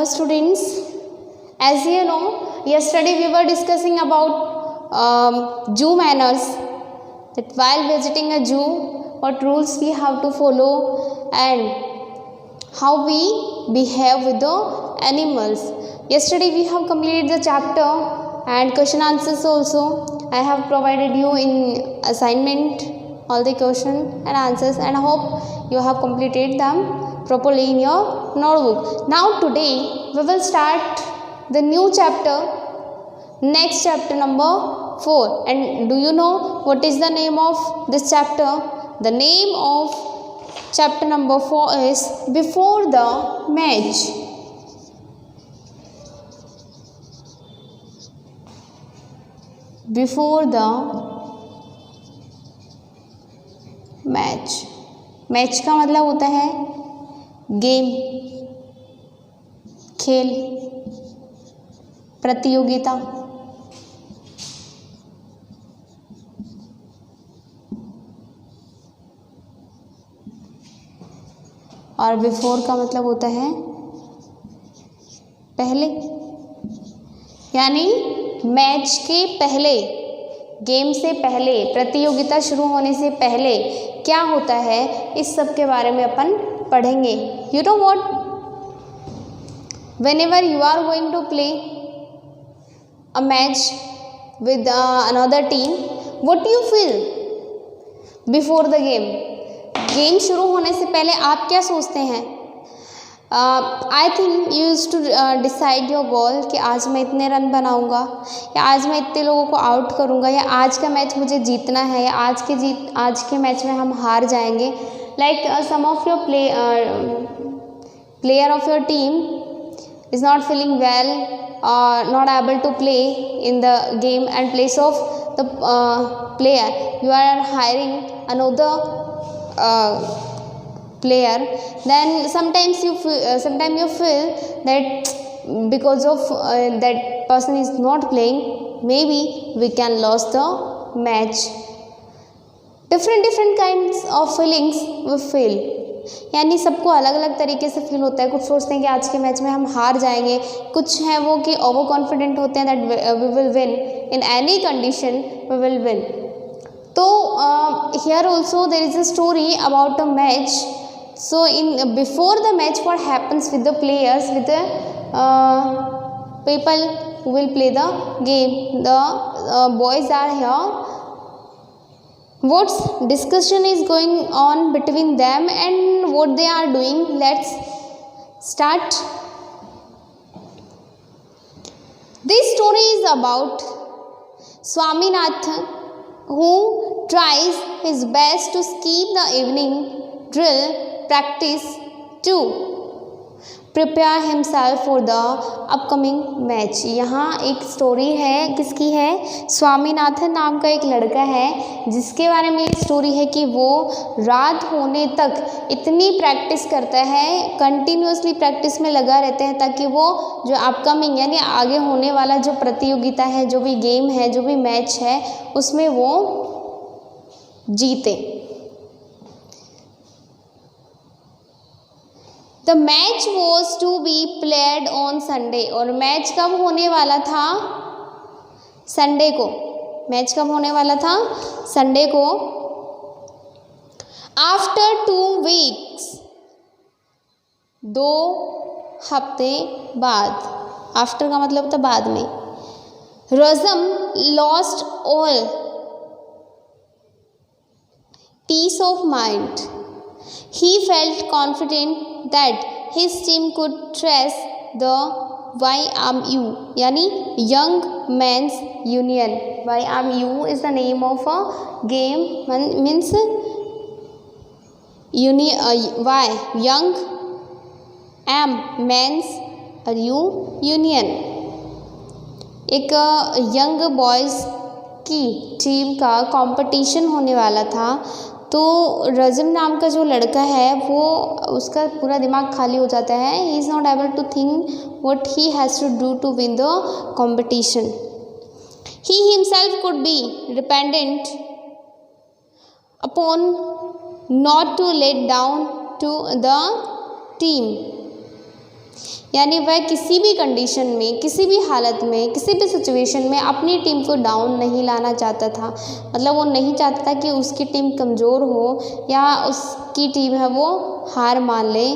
students, as you know, yesterday we were discussing about zoo manners, that while visiting a zoo, what rules we have to follow and how we behave with the animals. Yesterday we have completed the chapter and question answers also. I have provided you in assignment all the question and answers, and I hope you have completed them properly in your notebook. Now today we will start the new chapter, next chapter number 4. And do you know what is the name of this chapter? The name of chapter number 4 is Before the Match. Before the match. Match का मतलब होता है game, खेल, प्रतियोगिता. और before का मतलब होता है पहले, यानी मैच के पहले, गेम से पहले, प्रतियोगिता शुरू होने से पहले क्या होता है, इस सब के बारे में अपन पढ़ेंगे. You know what, whenever you are going to play a match with another team, what do you feel before the game? Game शुरू होने से पहले आप क्या सोचते हैं? I think you use to decide your goal कि आज मैं इतने रन बनाऊंगा, या आज मैं इतने लोगों को आउट करूंगा, या आज का मैच मुझे जीतना है, या आज के मैच में हम हार जाएंगे. Like some of your player of your team is not feeling well or not able to play in the game, and place of the player you are hiring another player. Then sometimes you feel that because of that person is not playing, maybe we can lose the match. Different kinds of feelings we feel, यानी सबको अलग अलग तरीके से feel होता है. कुछ सोचते हैं कि आज के मैच में हम हार जाएंगे, कुछ हैं वो कि ओवर कॉन्फिडेंट होते हैं that we will win in any condition, we will win. तो here also there is a story about a match. So in before the match what happens with the players, with the people who will play the game. The boys are here. What discussion is going on between them and what they are doing? Let's start. This story is about Swaminathan, who tries his best to skip the evening drill practice to prepare himself for the upcoming match. यहाँ एक story है, किसकी है? स्वामीनाथन नाम का एक लड़का है जिसके बारे में स्टोरी है कि वो रात होने तक इतनी प्रैक्टिस करता है, कंटिन्यूसली प्रैक्टिस में लगा रहता है, ताकि वो जो अपकमिंग यानी आगे होने वाला जो प्रतियोगिता है, जो भी गेम है, जो भी मैच है, उसमें वो जीते. The match was to be played on Sunday. और मैच कब होने वाला था? संडे को. मैच कब होने वाला था? संडे को. After 2 weeks, 2 हफ्ते बाद. आफ्टर का मतलब था बाद में. Razam lost all peace of mind. He felt confident that his team could trace the YMU, यानी Young Men's Union. YMU is the name of a game, means Y, Young, M, Men's, और U, Union. एक young boys की team का competition होने वाला था. तो रजम नाम का जो लड़का है वो, उसका पूरा दिमाग खाली हो जाता है. He is not able to think what he has to do to win the competition. He himself could be dependent upon not to let down to the team. यानी वह किसी भी कंडीशन में, किसी भी हालत में, किसी भी सिचुएशन में अपनी टीम को डाउन नहीं लाना चाहता था। मतलब वो नहीं चाहता था कि उसकी टीम कमज़ोर हो या उसकी टीम है वो हार मान ले।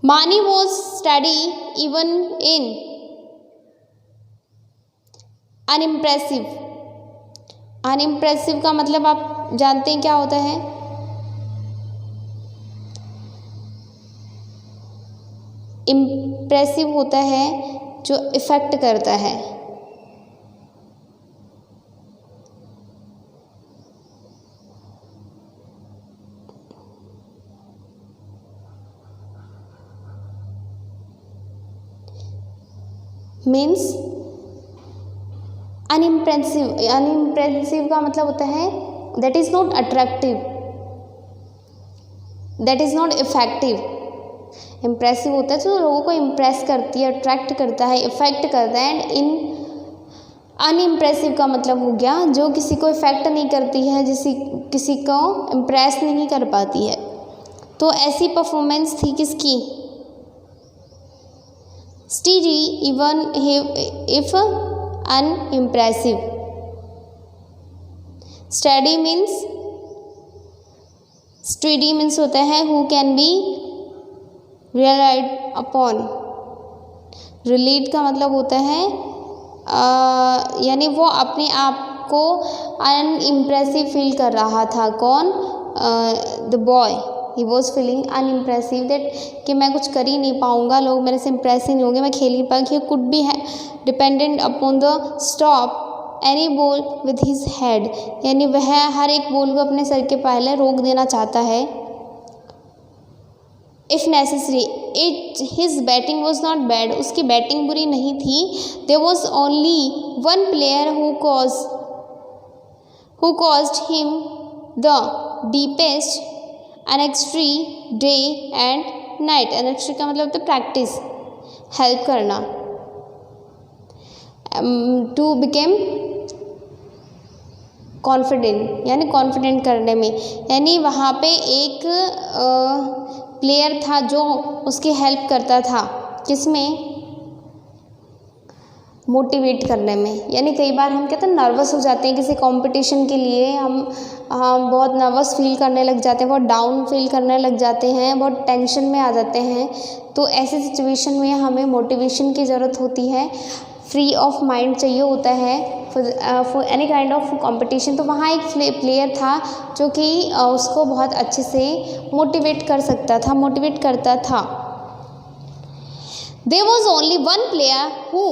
मानी was study even in unimpressive. Unimpressive का मतलब आप जानते हैं क्या होता है? इम्प्रेसिव होता है जो इफ़ेक्ट करता है। Means unimpressive. अनइम्प्रेसिव का मतलब होता है that is not attractive, that is not effective. Impressive होता है जो लोगों को इम्प्रेस करती है, अट्रैक्ट करता है, इफेक्ट करता है। एंड इन अनइम्प्रेसिव का मतलब हो गया जो किसी को इफेक्ट नहीं करती है, किसी को इम्प्रेस नहीं कर पाती है। तो ऐसी परफॉर्मेंस थी किसकी? Steady even if unimpressive. Study means, study means होता है who can be relied upon. Relate का मतलब होता है यानी वो अपने आप को अनइम्प्रेसिव फील कर रहा था। कौन? The boy. He was feeling unimpressive that कि मैं कुछ कर ही नहीं पाऊँगा, लोग मेरे से इम्प्रेस ही नहीं होंगे, मैं खेल ही पाऊँगा। He could be dependent upon the stop any ball with his head. यानी वह हर एक बॉल को अपने सर के पहले रोक देना चाहता है। If necessary his batting was not bad. उसकी बैटिंग बुरी नहीं थी। There was only one player who caused him the deepest anxiety day and night. Anxiety का मतलब होता है प्रैक्टिस, हेल्प करना, टू बिकेम कॉन्फिडेंट, यानी कॉन्फिडेंट करने में। यानी वहाँ पे एक प्लेयर था जो उसकी हेल्प करता था, किसमें? मोटिवेट करने में। यानी कई बार हम कहते हैं नर्वस हो जाते हैं किसी कंपटीशन के लिए, हम बहुत नर्वस फील करने लग जाते हैं, बहुत डाउन फील करने लग जाते हैं, बहुत टेंशन में आ जाते हैं। तो ऐसी सिचुएशन में हमें मोटिवेशन की ज़रूरत होती है, फ्री ऑफ माइंड चाहिए होता है for any kind of competition. तो वहाँ एक प्लेयर था जो कि उसको बहुत अच्छे से मोटिवेट कर सकता था, मोटिवेट करता था। There was only one player who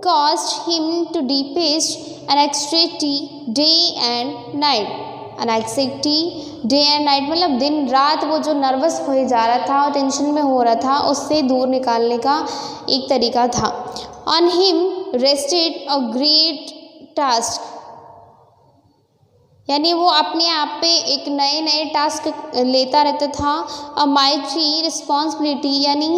caused him to deepest anxiety day and night। anxiety day and night मतलब दिन रात वो जो नर्वस हो जा रहा था और टेंशन में हो रहा था, उससे दूर निकालने का एक तरीका था। on him rested a great task। यानी वो अपने आप पे एक नए नए टास्क लेता रहता था। a mighty responsibility यानी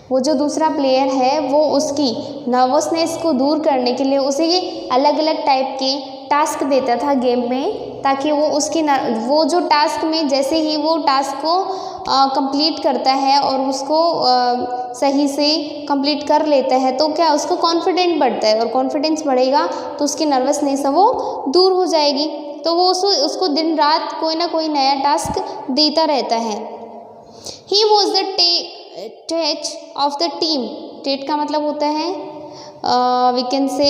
वो जो दूसरा प्लेयर है वो उसकी नर्वसनेस को दूर करने के लिए उसे ये अलग अलग टाइप के टास्क देता था गेम में, ताकि वो उसकी वो जो टास्क में जैसे ही वो टास्क को कंप्लीट करता है और उसको सही से कंप्लीट कर लेता है तो क्या उसको कॉन्फिडेंट बढ़ता है, और कॉन्फिडेंस बढ़ेगा तो उसकी नर्वसनेस है वो दूर हो जाएगी। तो वो उसको दिन रात कोई ना कोई नया टास्क देता रहता है। He was the tech of the team. टेट का मतलब होता है we can say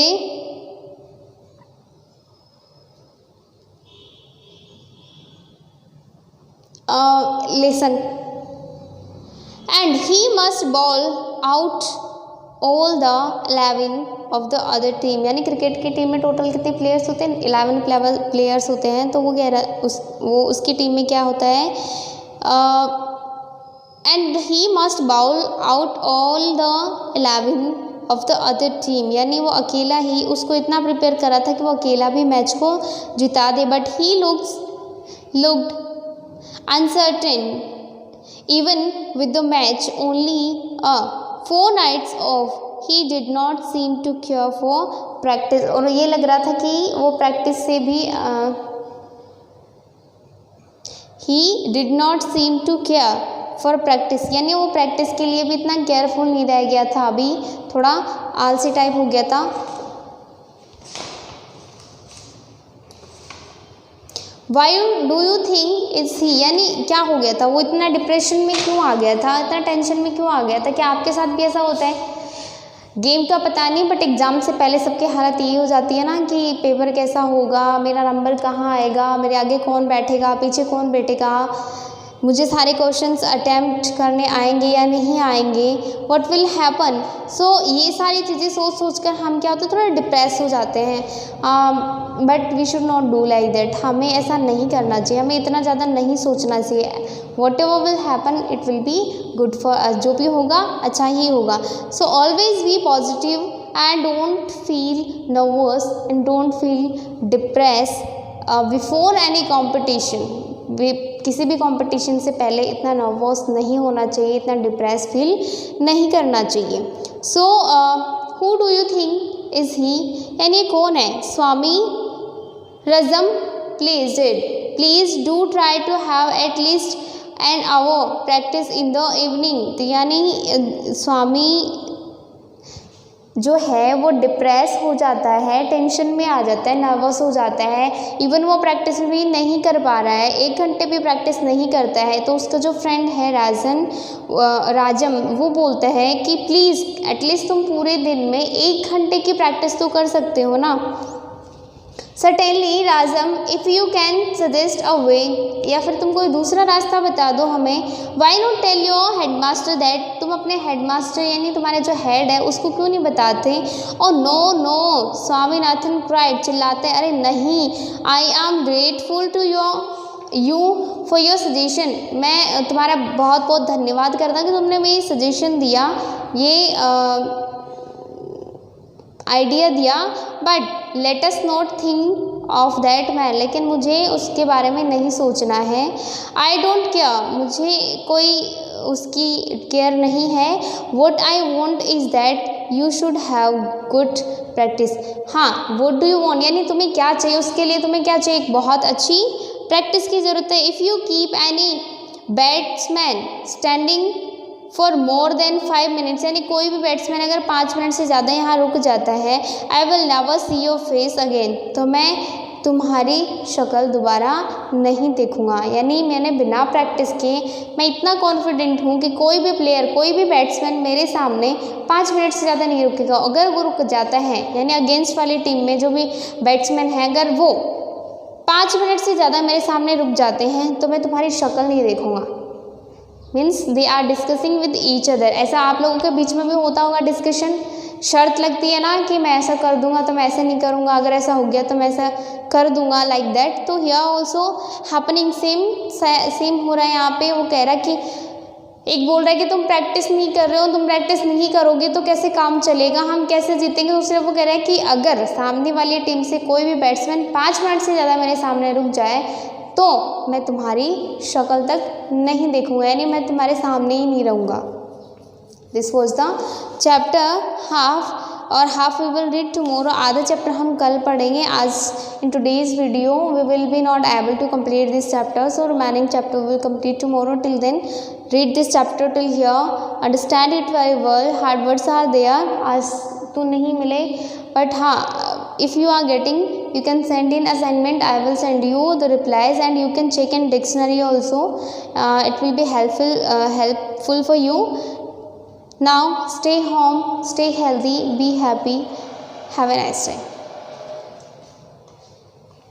lesson. And he must bowl out all the 11 of the other team. यानी क्रिकेट की टीम में टोटल कितने प्लेयर्स होते हैं? 11 प्लेयर्स होते हैं। तो वो कह रहा वो उसकी टीम में क्या होता है? And he must bowl out all the 11 of the other team. यानी वो अकेला ही उसको इतना प्रिपेयर करा था कि वो अकेला भी मैच को जिता दे। But he looked uncertain even with the match only 4 nights off। He did not seem to care for practice. और ये लग रहा था कि वो प्रैक्टिस से भी he did not seem to care for practice, यानी वो प्रैक्टिस के लिए भी इतना केयरफुल नहीं रह गया था, अभी थोड़ा आलसी टाइप हो गया था। Why do you think is he, यानी क्या हो गया था, वो इतना डिप्रेशन में क्यों आ गया था, इतना टेंशन में क्यों आ गया था। क्या आपके साथ भी ऐसा होता है? गेम का पता नहीं, बट एग्ज़ाम से पहले सबकी हालत यही हो जाती है ना कि पेपर कैसा होगा, मेरा नंबर कहाँ आएगा, मेरे आगे कौन बैठेगा, पीछे कौन बैठेगा, मुझे सारे क्वेश्चंस अटैम्प्ट करने आएंगे या नहीं आएंगे, व्हाट विल हैपन। सो ये सारी चीज़ें सोच सोच कर हम क्या होते हैं, थोड़ा डिप्रेस हो जाते हैं। But we should not do like that, हमें ऐसा नहीं करना चाहिए, हमें इतना ज़्यादा नहीं सोचना चाहिए। What ever will happen it will be good for us, जो भी होगा अच्छा ही होगा। So always be positive and don't feel nervous and don't feel depress before any competition. किसी भी कंपटीशन से पहले इतना नर्वस नहीं होना चाहिए, इतना डिप्रेस फील नहीं करना चाहिए। So who do you think is he, यानी कौन है? Swami Rajam please do try to have at least an hour practice in the evening. तो यानी स्वामी जो है वो डिप्रेस हो जाता है, टेंशन में आ जाता है, नर्वस हो जाता है, इवन वो प्रैक्टिस भी नहीं कर पा रहा है, 1 घंटे भी प्रैक्टिस नहीं करता है। तो उसका जो फ्रेंड है राजम, वो बोलता है कि प्लीज़ एटलीस्ट तुम पूरे दिन में 1 घंटे की प्रैक्टिस तो कर सकते हो ना। Certainly Rajam if you can suggest a way, या फिर तुम कोई दूसरा रास्ता बता दो हमें। Why not tell your head master that, तुम अपने हेड मास्टर यानी तुम्हारे जो हेड है उसको क्यों नहीं बताते। और नो स्वामीनाथन क्राइड, चिल्लाते अरे नहीं, I am grateful to you for your suggestion, मैं तुम्हारा बहुत बहुत धन्यवाद करता कि तुमने मुझे सजेशन दिया, ये आइडिया दिया, but let us not think of that man, लेकिन मुझे उसके बारे में नहीं सोचना है। आई डोंट केयर, मुझे कोई उसकी केयर नहीं है। What I want is that you should have good practice. हाँ, वॉट डू यू वॉन्ट, यानी तुम्हें क्या चाहिए, उसके लिए तुम्हें क्या चाहिए, एक बहुत अच्छी प्रैक्टिस की ज़रूरत है। If you keep any batsman standing for more than 5 minutes, यानी कोई भी बैट्समैन अगर 5 मिनट से ज़्यादा यहाँ रुक जाता है, I will never see your face again, तो मैं तुम्हारी शक्ल दोबारा नहीं देखूँगा। यानी मैंने बिना प्रैक्टिस के, मैं इतना कॉन्फिडेंट हूँ कि कोई भी प्लेयर, कोई भी बैट्समैन मेरे सामने 5 मिनट से ज़्यादा नहीं रुकेगा। अगर वो रुक जाता है, यानी अगेंस्ट वाली टीम में जो भी बैट्समैन है, अगर वो 5 मिनट से ज़्यादा मेरे सामने रुक जाते हैं तो मैं तुम्हारी शक्ल नहीं देखूँगा। Means they are discussing with each other. ऐसा आप लोगों के बीच में भी होता होगा डिस्कशन, शर्त लगती है ना कि मैं ऐसा कर दूंगा तो मैं ऐसा नहीं करूंगा, अगर ऐसा हो गया तो मैं ऐसा कर दूंगा, लाइक दैट। तो हियर ऑल्सो हैपनिंग सेम हो रहा है यहाँ पे। वो कह रहा है कि एक बोल रहा है कि तुम प्रैक्टिस नहीं कर रहे हो, तुम प्रैक्टिस नहीं करोगे तो कैसे काम चलेगा, हम कैसे जीतेंगे। दूसरे वो कह रहा है कि अगर सामने वाली टीम से कोई भी बैट्समैन 5 मिनट से ज़्यादा मेरे सामने रुक जाए तो मैं तुम्हारी शक्ल तक नहीं देखूंगा, यानी मैं तुम्हारे सामने ही नहीं रहूँगा। This was the chapter half, और half we will read tomorrow. आधा चैप्टर हम कल पढ़ेंगे। आज in today's video we will be not able to complete this chapter, so remaining chapter will complete tomorrow. Till then read this chapter till here, understand it very well. Hard words are there, आज तो नहीं मिले, but हाँ, if you are getting, you can send in assignment, I will send you the replies, and you can check in dictionary also. It will be helpful for you. Now stay home, stay healthy, be happy, have a nice time.